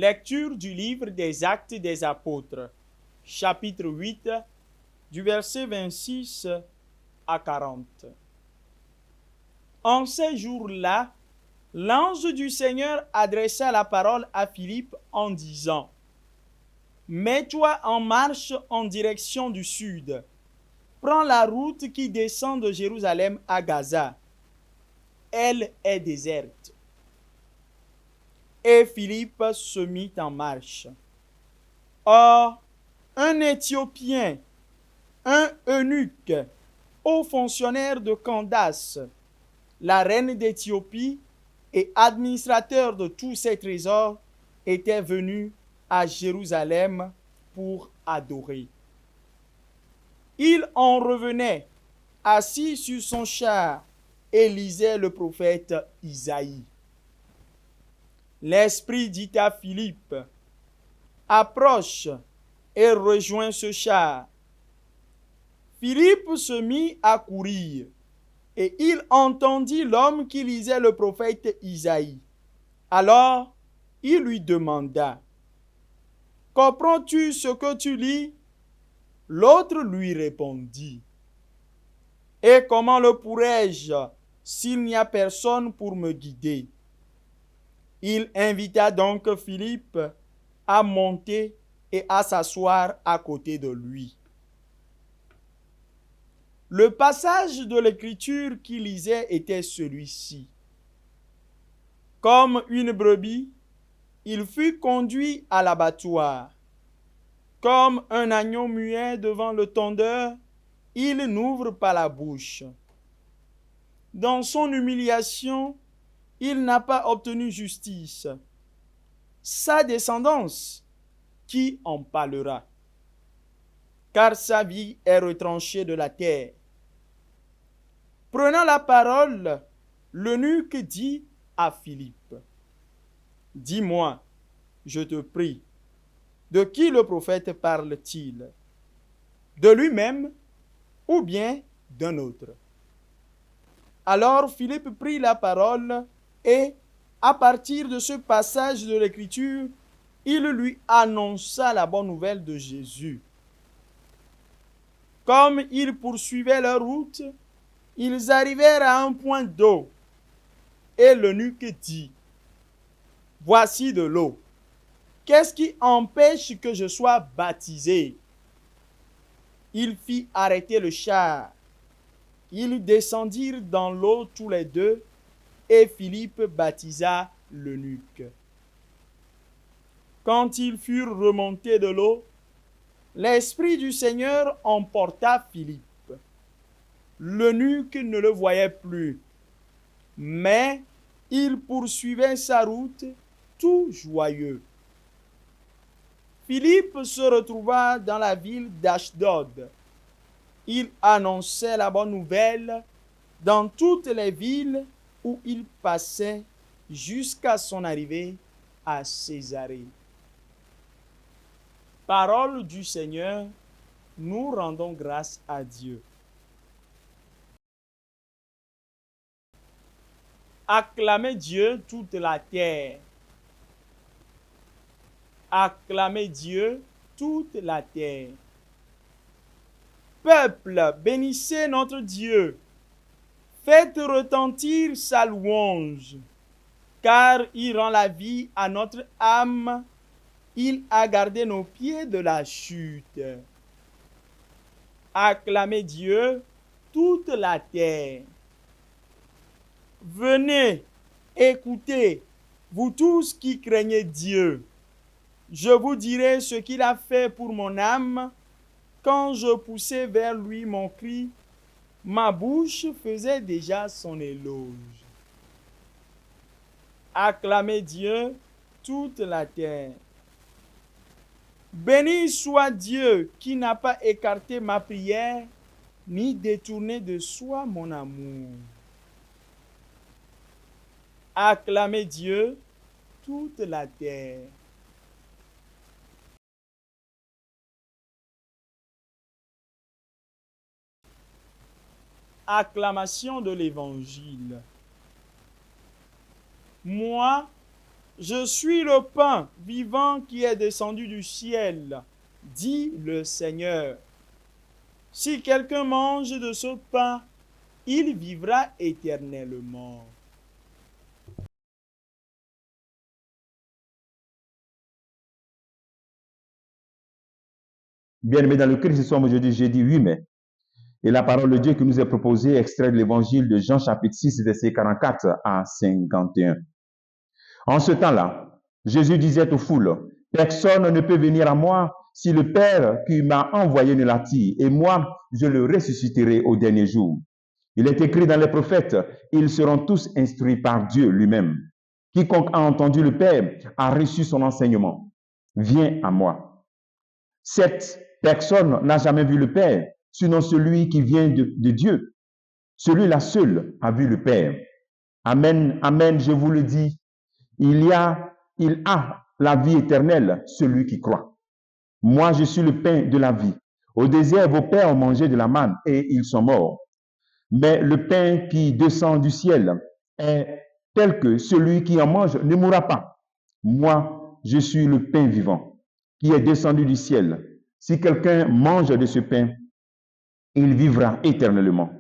Lecture du livre des Actes des Apôtres, chapitre 8, du verset 26 à 40. En ces jours-là, l'ange du Seigneur adressa la parole à Philippe en disant: « Mets-toi en marche en direction du sud. Prends la route qui descend de Jérusalem à Gaza. Elle est déserte. » Et Philippe se mit en marche. Or, un Éthiopien, un eunuque, haut fonctionnaire de Candace, la reine d'Éthiopie et administrateur de tous ses trésors, était venu à Jérusalem pour adorer. Il en revenait, assis sur son char, et lisait le prophète Isaïe. L'Esprit dit à Philippe: « Approche et rejoins ce char. » Philippe se mit à courir, et il entendit l'homme qui lisait le prophète Isaïe. Alors, il lui demanda: « Comprends-tu ce que tu lis? » L'autre lui répondit: « Et comment le pourrais-je s'il n'y a personne pour me guider? » Il invita donc Philippe à monter et à s'asseoir à côté de lui. Le passage de l'Écriture qu'il lisait était celui-ci. Comme une brebis, il fut conduit à l'abattoir. Comme un agneau muet devant le tondeur, il n'ouvre pas la bouche. Dans son humiliation, il n'a pas obtenu justice. Sa descendance, qui en parlera? Car sa vie est retranchée de la terre. Prenant la parole, l'eunuque dit à Philippe: « Dis-moi, je te prie, de qui le prophète parle-t-il? De lui-même ou bien d'un autre? » Alors Philippe prit la parole et, à partir de ce passage de l'Écriture, il lui annonça la bonne nouvelle de Jésus. Comme ils poursuivaient leur route, ils arrivèrent à un point d'eau, et l'eunuque dit: « Voici de l'eau. Qu'est-ce qui empêche que je sois baptisé? » Il fit arrêter le char. Ils descendirent dans l'eau tous les deux, et Philippe baptisa l'eunuque. Quand ils furent remontés de l'eau, l'Esprit du Seigneur emporta Philippe. L'eunuque ne le voyait plus, mais il poursuivait sa route tout joyeux. Philippe se retrouva dans la ville d'Ashdod. Il annonçait la bonne nouvelle dans toutes les villes où il passait jusqu'à son arrivée à Césarée. Parole du Seigneur, nous rendons grâce à Dieu. Acclamez Dieu toute la terre. Acclamez Dieu toute la terre. Peuple, bénissez notre Dieu. Faites retentir sa louange, car il rend la vie à notre âme. Il a gardé nos pieds de la chute. Acclamez Dieu toute la terre. Venez, écoutez, vous tous qui craignez Dieu. Je vous dirai ce qu'il a fait pour mon âme. Quand je poussais vers lui mon cri, ma bouche faisait déjà son éloge. Acclamez Dieu toute la terre. Béni soit Dieu qui n'a pas écarté ma prière, ni détourné de soi mon amour. Acclamez Dieu toute la terre. Acclamation de l'Évangile. Moi, Je suis le pain vivant qui est descendu du ciel, dit le Seigneur. Si quelqu'un mange de ce pain, il vivra éternellement. Bien-aimés dans le Christ, ce soir, aujourd'hui, jeudi 8 mai. Et la parole de Dieu qui nous est proposée, extrait de l'évangile de Jean, chapitre 6, versets 44 à 51. En ce temps-là, Jésus disait aux foules, « Personne ne peut venir à moi si le Père qui m'a envoyé ne l'attire, et moi, je le ressusciterai au dernier jour. Il est écrit dans les prophètes, ils seront tous instruits par Dieu lui-même. Quiconque a entendu le Père a reçu son enseignement. Viens à moi. Cette personne n'a jamais vu le Père, sinon celui qui vient de Dieu. Celui-là seul a vu le Père. Amen, amen, je vous le dis. Il a la vie éternelle, celui qui croit. Moi, je suis le pain de la vie. Au désert, vos pères ont mangé de la manne et ils sont morts. Mais le pain qui descend du ciel est tel que celui qui en mange ne mourra pas. Moi, je suis le pain vivant qui est descendu du ciel. Si quelqu'un mange de ce pain, il vivra éternellement.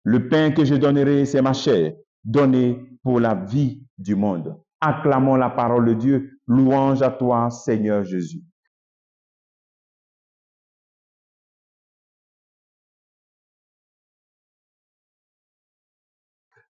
Le pain que je donnerai, c'est ma chair, donnée pour la vie du monde. Acclamons la parole de Dieu. Louange à toi, Seigneur Jésus.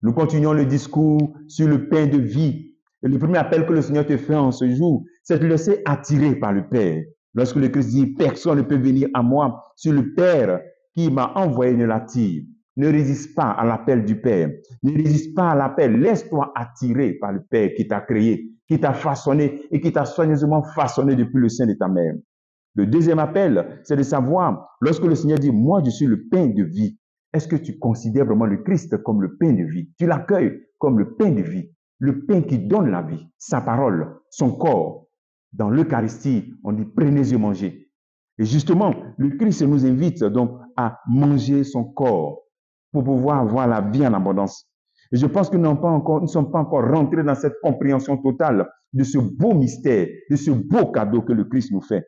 Nous continuons le discours sur le pain de vie. Et le premier appel que le Seigneur te fait en ce jour, c'est de te laisser attirer par le Père. Lorsque le Christ dit, personne ne peut venir à moi si le Père qui m'a envoyé ne l'attire. Ne résiste pas à l'appel du Père. Ne résiste pas à l'appel. Laisse-toi attirer par le Père qui t'a créé, qui t'a façonné et qui t'a soigneusement façonné depuis le sein de ta mère. Le deuxième appel, c'est de savoir, lorsque le Seigneur dit, moi je suis le pain de vie, est-ce que tu considères vraiment le Christ comme le pain de vie? Tu l'accueilles comme le pain de vie, le pain qui donne la vie, sa parole, son corps. Dans l'Eucharistie, on dit prenez et mangez. Et justement, le Christ nous invite donc à manger son corps pour pouvoir avoir la vie en abondance. Et je pense que nous ne sommes pas encore rentrés dans cette compréhension totale de ce beau mystère, de ce beau cadeau que le Christ nous fait.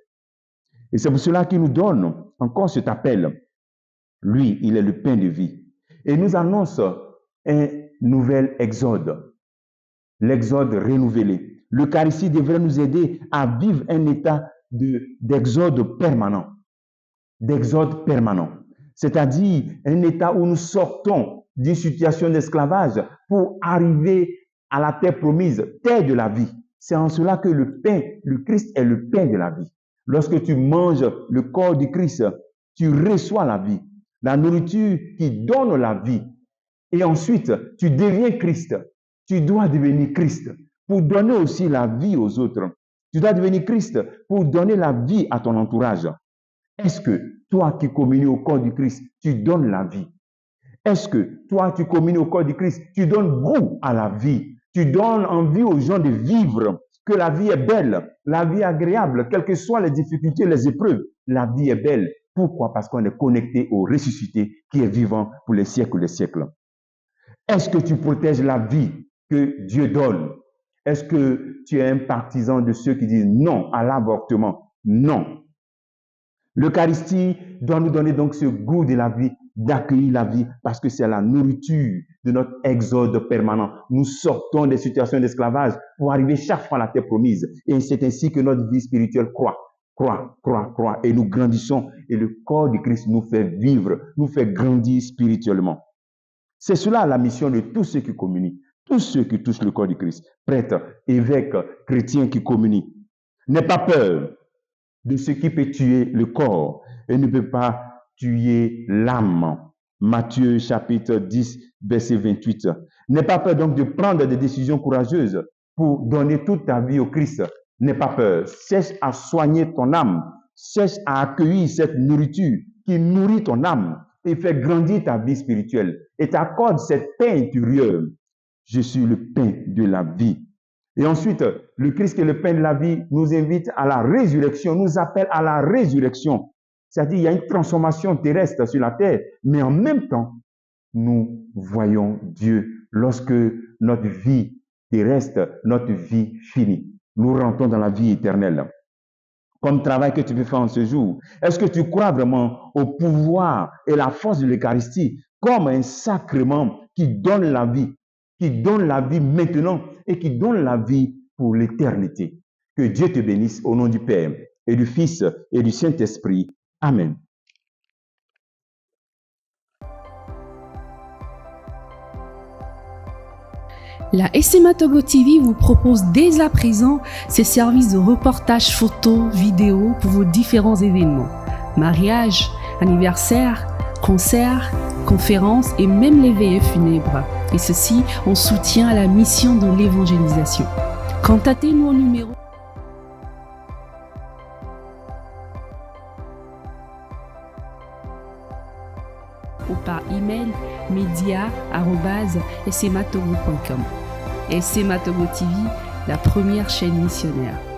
Et c'est pour cela qu'il nous donne encore cet appel. Lui, il est le pain de vie. Et il nous annonce un nouvel exode, l'exode renouvelé. L'Eucharistie devrait nous aider à vivre un état d'exode permanent. D'exode permanent. C'est-à-dire un état où nous sortons d'une situation d'esclavage pour arriver à la terre promise, terre de la vie. C'est en cela que le pain, le Christ est le pain de la vie. Lorsque tu manges le corps du Christ, tu reçois la vie, la nourriture qui donne la vie. Et ensuite, tu deviens Christ. Tu dois devenir Christ pour donner aussi la vie aux autres. Tu dois devenir Christ pour donner la vie à ton entourage. Est-ce que toi qui communies au corps du Christ, tu donnes la vie? Est-ce que toi, tu communies au corps du Christ, tu donnes goût à la vie? Tu donnes envie aux gens de vivre, que la vie est belle, la vie est agréable, quelles que soient les difficultés, les épreuves, la vie est belle. Pourquoi? Parce qu'on est connecté au ressuscité qui est vivant pour les siècles des siècles. Est-ce que tu protèges la vie que Dieu donne? Est-ce que tu es un partisan de ceux qui disent non à l'avortement? Non. L'Eucharistie doit nous donner donc ce goût de la vie, d'accueillir la vie, parce que c'est la nourriture de notre exode permanent. Nous sortons des situations d'esclavage pour arriver chaque fois à la terre promise. Et c'est ainsi que notre vie spirituelle croît, et nous grandissons. Et le corps du Christ nous fait vivre, nous fait grandir spirituellement. C'est cela la mission de tous ceux qui communient, tous ceux qui touchent le corps du Christ, prêtres, évêques, chrétiens qui communient. N'aie pas peur de ce qui peut tuer le corps et ne peut pas tuer l'âme. Matthieu chapitre 10, verset 28. N'aie pas peur donc de prendre des décisions courageuses pour donner toute ta vie au Christ. N'aie pas peur. Cherche à soigner ton âme. Cherche à accueillir cette nourriture qui nourrit ton âme et fait grandir ta vie spirituelle. Et t'accorde cette paix intérieure. Je suis le pain de la vie. Et ensuite, le Christ qui est le pain de la vie nous invite à la résurrection, nous appelle à la résurrection. C'est-à-dire qu'il y a une transformation terrestre sur la terre, mais en même temps, nous voyons Dieu lorsque notre vie terrestre, notre vie finie. Nous rentrons dans la vie éternelle. Comme travail que tu peux faire en ce jour, est-ce que tu crois vraiment au pouvoir et la force de l'Eucharistie comme un sacrement qui donne la vie maintenant et qui donne la vie pour l'éternité? Que Dieu te bénisse au nom du Père et du Fils et du Saint-Esprit. Amen. La SMA Togo TV vous propose dès à présent ses services de reportage photo, vidéo pour vos différents événements. Mariage, anniversaire, concerts, conférences et même les veillées funèbres. Et ceci en soutien à la mission de l'évangélisation. Contactez-nous au numéro ou par email media@smatogo.com. SMA Togo TV, la première chaîne missionnaire.